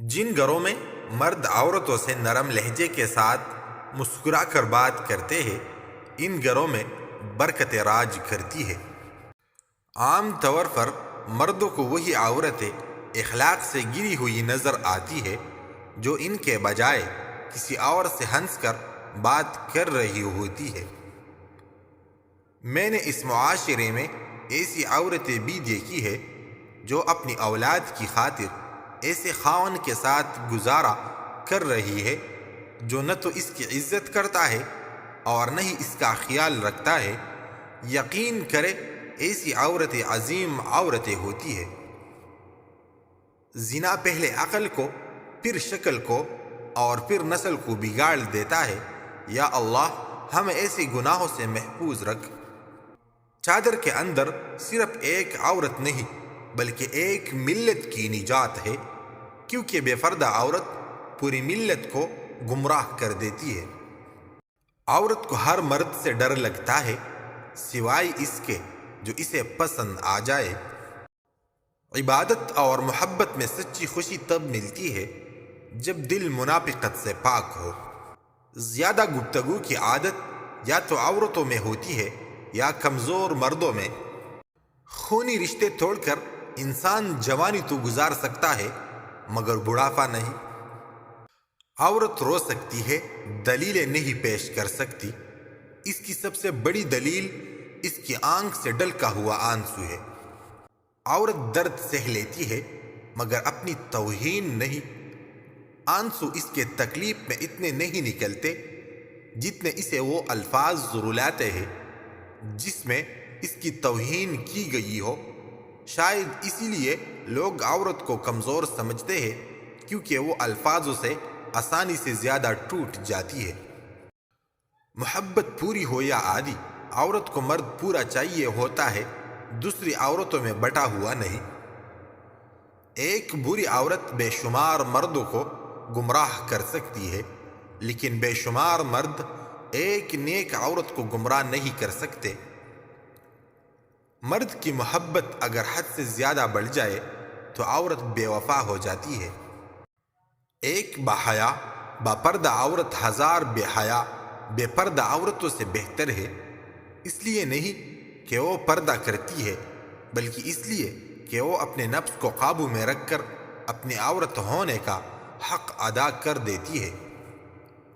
جن گھروں میں مرد عورتوں سے نرم لہجے کے ساتھ مسکرا کر بات کرتے ہیں، ان گھروں میں برکت راج کرتی ہے۔ عام طور پر مردوں کو وہی عورتیں اخلاق سے گری ہوئی نظر آتی ہے جو ان کے بجائے کسی اور سے ہنس کر بات کر رہی ہوتی ہے۔ میں نے اس معاشرے میں ایسی عورتیں بھی دیکھی ہے جو اپنی اولاد کی خاطر ایسے خاوند کے ساتھ گزارا کر رہی ہے جو نہ تو اس کی عزت کرتا ہے اور نہ ہی اس کا خیال رکھتا ہے۔ یقین کرے ایسی عورتیں عظیم عورتیں ہوتی ہے۔ زنا پہلے عقل کو، پھر شکل کو اور پھر نسل کو بگاڑ دیتا ہے۔ یا اللہ ہمیں ایسے گناہوں سے محفوظ رکھ۔ چادر کے اندر صرف ایک عورت نہیں بلکہ ایک ملت کی نجات ہے، کیونکہ بے پردہ عورت پوری ملت کو گمراہ کر دیتی ہے۔ عورت کو ہر مرد سے ڈر لگتا ہے سوائے اس کے جو اسے پسند آ جائے۔ عبادت اور محبت میں سچی خوشی تب ملتی ہے جب دل منافقت سے پاک ہو۔ زیادہ گفتگو کی عادت یا تو عورتوں میں ہوتی ہے یا کمزور مردوں میں۔ خونی رشتے توڑ کر انسان جوانی تو گزار سکتا ہے مگر بڑھاپا نہیں۔ عورت رو سکتی ہے، دلیلیں نہیں پیش کر سکتی۔ اس کی سب سے بڑی دلیل اس کی آنکھ سے ڈلکا ہوا آنسو ہے۔ عورت درد سہ لیتی ہے مگر اپنی توہین نہیں۔ آنسو اس کے تکلیف میں اتنے نہیں نکلتے جتنے اسے وہ الفاظ رلاتے ہیں جس میں اس کی توہین کی گئی ہو۔ شاید اسی لیے لوگ عورت کو کمزور سمجھتے ہیں، کیونکہ وہ الفاظوں سے آسانی سے زیادہ ٹوٹ جاتی ہے۔ محبت پوری ہو یا آدھی، عورت کو مرد پورا چاہیے ہوتا ہے، دوسری عورتوں میں بٹا ہوا نہیں۔ ایک بری عورت بے شمار مردوں کو گمراہ کر سکتی ہے، لیکن بے شمار مرد ایک نیک عورت کو گمراہ نہیں کر سکتے۔ مرد کی محبت اگر حد سے زیادہ بڑھ جائے تو عورت بے وفا ہو جاتی ہے۔ ایک باحیا باپردہ عورت ہزار بے حیا بے پردہ عورتوں سے بہتر ہے، اس لیے نہیں کہ وہ پردہ کرتی ہے بلکہ اس لیے کہ وہ اپنے نفس کو قابو میں رکھ کر اپنی عورت ہونے کا حق ادا کر دیتی ہے۔